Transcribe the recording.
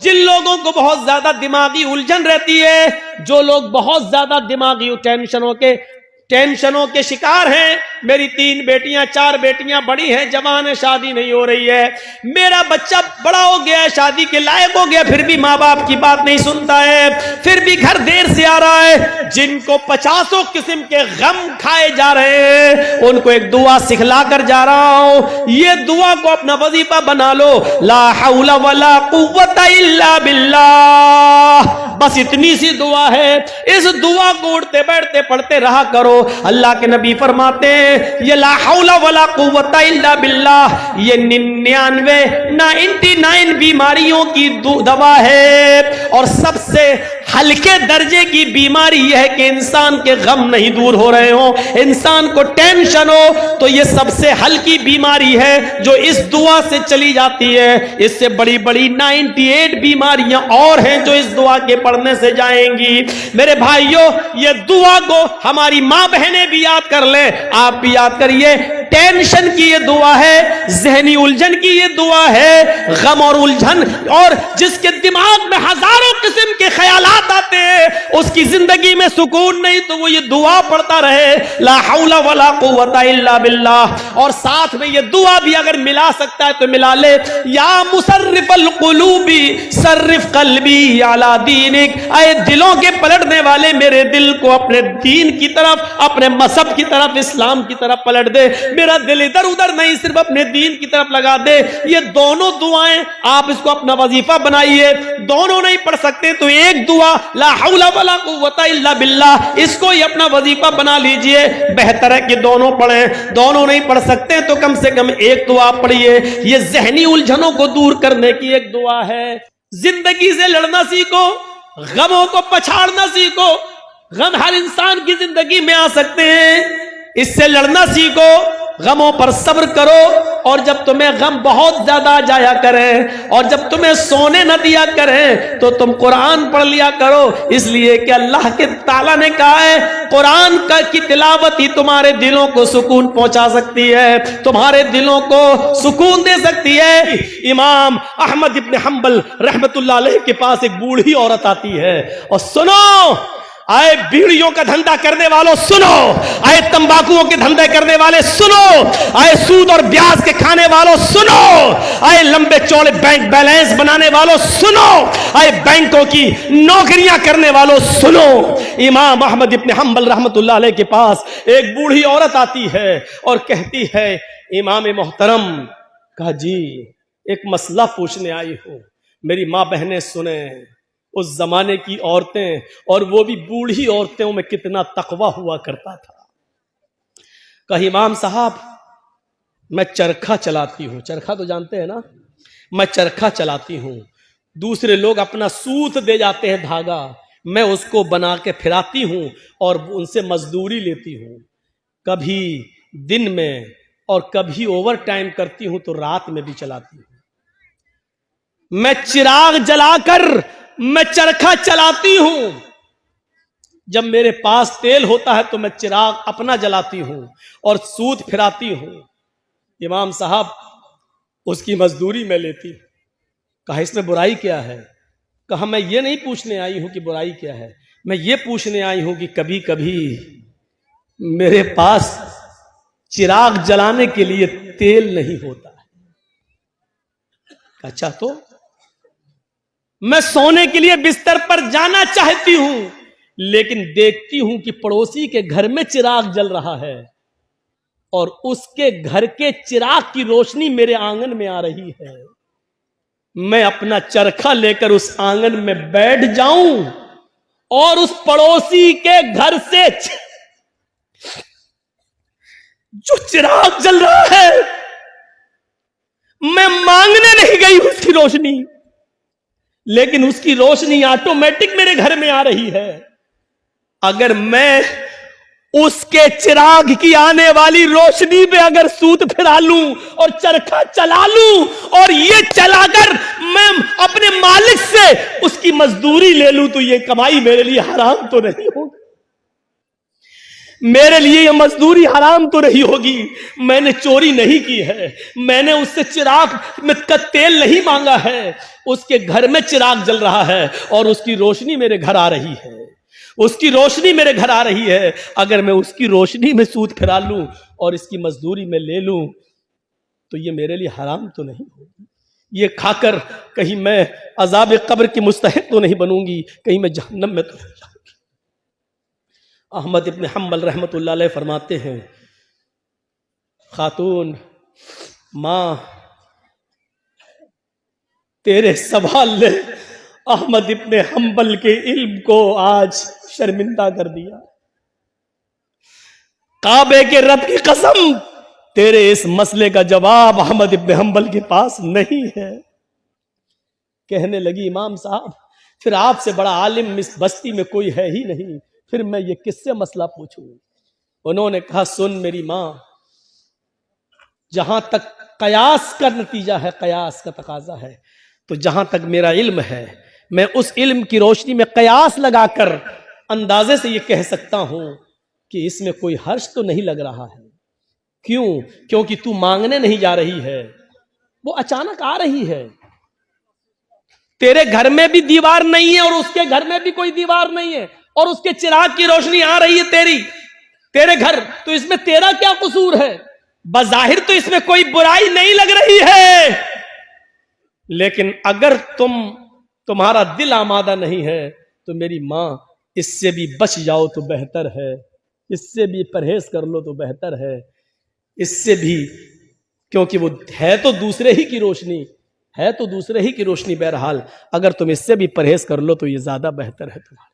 جن لوگوں کو بہت زیادہ دماغی الجھن رہتی ہے، جو لوگ بہت زیادہ دماغی ٹینشنوں کے شکار ہیں، میری 3 بیٹیاں 4 بیٹیاں بڑی ہیں، جوان ہیں، شادی نہیں ہو رہی ہے، میرا بچہ بڑا ہو گیا ہے، شادی کے لائق ہو گیا، پھر بھی ماں باپ کی بات نہیں سنتا ہے، پھر بھی گھر دیر سے آ رہا ہے، جن کو 50 قسم کے غم کھائے جا رہے ہیں، ان کو ایک دعا سکھلا کر جا رہا ہوں، یہ دعا کو اپنا وظیفہ بنا لو، لا حول ولا قوت الا باللہ، بس اتنی سی دعا ہے، اس دعا کو اٹھتے بیٹھتے پڑھتے رہا کرو۔ اللہ کے نبی فرماتے ہیں یہ لا حول ولا قوت الا باللہ، یہ 99 بیماریوں کی دوا ہے، اور سب سے ہلکے درجے کی بیماری یہ ہے کہ انسان کے غم نہیں دور ہو رہے ہوں، انسان کو ٹینشن ہو، تو یہ سب سے ہلکی بیماری ہے جو اس دعا سے چلی جاتی ہے۔ اس سے بڑی بڑی 98 بیماریاں اور ہیں جو اس دعا کے پڑھنے سے جائیں گی۔ میرے بھائیوں، یہ دعا کو ہماری ماں بہنیں بھی یاد کر لیں، آپ بھی یاد کریے۔ ٹینشن کی یہ دعا ہے، ذہنی الجھن کی یہ دعا ہے، غم اور الجھن، اور جس کے دماغ میں ہزاروں قسم کے خیالات آتے ہیں، اس کی زندگی میں سکون نہیں، تو وہ یہ دعا پڑھتا رہے، لا حول ولا قوت الا باللہ۔ اور ساتھ میں یہ دعا بھی اگر ملا سکتا ہے تو ملا لے، یا مصرف القلوب صرف قلبی علی دینک، اے دلوں کے پلٹنے والے میرے دل کو اپنے دین کی طرف، اپنے مذہب کی طرف، اسلام کی طرف پلٹ دے، میرا دل ادھر ادھر نہیں، صرف اپنے دین کی طرف لگا دے۔ یہ دونوں دعائیں آپ اس کو اپنا وظیفہ بنائیے، دونوں نہیں پڑھ سکتے تو ایک دعا لا حول ولا قوت الا باللہ، اس کو ہی اپنا وظیفہ بنا لیجئے، بہتر ہے کہ دونوں پڑھیں۔ دونوں نہیں پڑھ سکتے تو کم سے کم ایک دعا پڑھیے، یہ ذہنی الجھنوں کو دور کرنے کی ایک دعا ہے۔ زندگی سے لڑنا سیکھو، غموں کو پچھاڑنا سیکھو، غم ہر انسان کی زندگی میں آ سکتے ہیں، اس سے لڑنا سیکھو، غموں پر صبر کرو، اور جب تمہیں غم بہت زیادہ آ جایا کریں اور جب تمہیں سونے نہ دیا کریں تو تم قرآن پڑھ لیا کرو، اس لیے کہ اللہ کے تعالیٰ نے کہا ہے قرآن کی تلاوت ہی تمہارے دلوں کو سکون پہنچا سکتی ہے، تمہارے دلوں کو سکون دے سکتی ہے۔ امام احمد ابن حنبل رحمت اللہ علیہ کے پاس ایک بوڑھی عورت آتی ہے، اور سنو آئے بیڑیوں کا دھندا کرنے والوں سنو، آئے تمباکوؤں کے دھندے کرنے والے سنو، آئے سود اور بیاج کے کھانے والوں سنو، آئے لمبے چوڑے بینک بیلنس بنانے والوں سنو، آئے بینکوں کی نوکریاں کرنے والوں سنو۔ امام احمد ابن حنبل رحمت اللہ علیہ کے پاس ایک بوڑھی عورت آتی ہے اور کہتی ہے امام محترم، کہا جی ایک مسئلہ پوچھنے آئی ہوں، میری ماں بہنیں سنیں، اس زمانے کی عورتیں اور وہ بھی بوڑھی عورتوں میں کتنا تقوی ہوا کرتا تھا۔ کہا امام صاحب میں چرخہ چلاتی ہوں، چرخہ تو جانتے ہیں نا، میں چرخہ چلاتی ہوں، دوسرے لوگ اپنا سوت دے جاتے ہیں دھاگا، میں اس کو بنا کے پھراتی ہوں اور ان سے مزدوری لیتی ہوں، کبھی دن میں اور کبھی اوور ٹائم کرتی ہوں تو رات میں بھی چلاتی ہوں، میں چراغ جلا کر میں چرخہ چلاتی ہوں، جب میرے پاس تیل ہوتا ہے تو میں چراغ اپنا جلاتی ہوں اور سوت پھراتی ہوں، امام صاحب اس کی مزدوری میں لیتی ہوں۔ کہا اس میں برائی کیا ہے؟ کہا میں یہ نہیں پوچھنے آئی ہوں کہ برائی کیا ہے، میں یہ پوچھنے آئی ہوں کہ کبھی کبھی میرے پاس چراغ جلانے کے لیے تیل نہیں ہوتا ہے۔ اچھا تو میں سونے کے لیے بستر پر جانا چاہتی ہوں لیکن دیکھتی ہوں کہ پڑوسی کے گھر میں چراغ جل رہا ہے اور اس کے گھر کے چراغ کی روشنی میرے آنگن میں آ رہی ہے، میں اپنا چرخہ لے کر اس آنگن میں بیٹھ جاؤں اور اس پڑوسی کے گھر سے جو چراغ جل رہا ہے میں مانگنے نہیں گئی اس کی روشنی، لیکن اس کی روشنی آٹومیٹک میرے گھر میں آ رہی ہے۔ اگر میں اس کے چراغ کی آنے والی روشنی پہ اگر سوت پھرا لوں اور چرخہ چلا لوں اور یہ چلا کر میں اپنے مالک سے اس کی مزدوری لے لوں تو یہ کمائی میرے لیے حرام تو نہیں ہوگی؟ میرے لیے یہ مزدوری حرام تو نہیں ہوگی، میں نے چوری نہیں کی ہے، میں نے اس سے چراغ میں کا تیل نہیں مانگا ہے، اس کے گھر میں چراغ جل رہا ہے اور اس کی روشنی میرے گھر آ رہی ہے، اس کی روشنی میرے گھر آ رہی ہے، اگر میں اس کی روشنی میں سود پھرا لوں اور اس کی مزدوری میں لے لوں تو یہ میرے لیے حرام تو نہیں ہوگی، یہ کھا کر کہیں میں عذاب قبر کی مستحق تو نہیں بنوں گی، کہیں میں جہنم میں تو نہیں جاؤں گی۔ احمد ابن حنبل رحمۃ اللہ علیہ فرماتے ہیں، خاتون ماں تیرے سوال نے احمد ابن حنبل کے علم کو آج شرمندہ کر دیا، کعبے کے رب کی قسم تیرے اس مسئلے کا جواب احمد ابن حنبل کے پاس نہیں ہے۔ کہنے لگی امام صاحب پھر آپ سے بڑا عالم اس بستی میں کوئی ہے ہی نہیں، پھر میں یہ کس سے مسئلہ پوچھوں؟ انہوں نے کہا سن میری ماں، جہاں تک قیاس کا نتیجہ ہے، قیاس کا تقاضا ہے، تو جہاں تک میرا علم ہے میں اس علم کی روشنی میں قیاس لگا کر اندازے سے یہ کہہ سکتا ہوں کہ اس میں کوئی حرج تو نہیں لگ رہا ہے۔ کیوں؟ کیونکہ تو مانگنے نہیں جا رہی ہے، وہ اچانک آ رہی ہے، تیرے گھر میں بھی دیوار نہیں ہے اور اس کے گھر میں بھی کوئی دیوار نہیں ہے اور اس کے چراغ کی روشنی آ رہی ہے تیرے گھر، تو اس میں تیرا کیا قصور ہے؟ بظاہر تو اس میں کوئی برائی نہیں لگ رہی ہے، لیکن اگر تمہارا دل آمادہ نہیں ہے تو میری ماں اس سے بھی بچ جاؤ تو بہتر ہے، اس سے بھی پرہیز کر لو تو بہتر ہے، اس سے بھی، کیونکہ وہ ہے تو دوسرے ہی کی روشنی، بہرحال اگر تم اس سے بھی پرہیز کر لو تو یہ زیادہ بہتر ہے تمہارے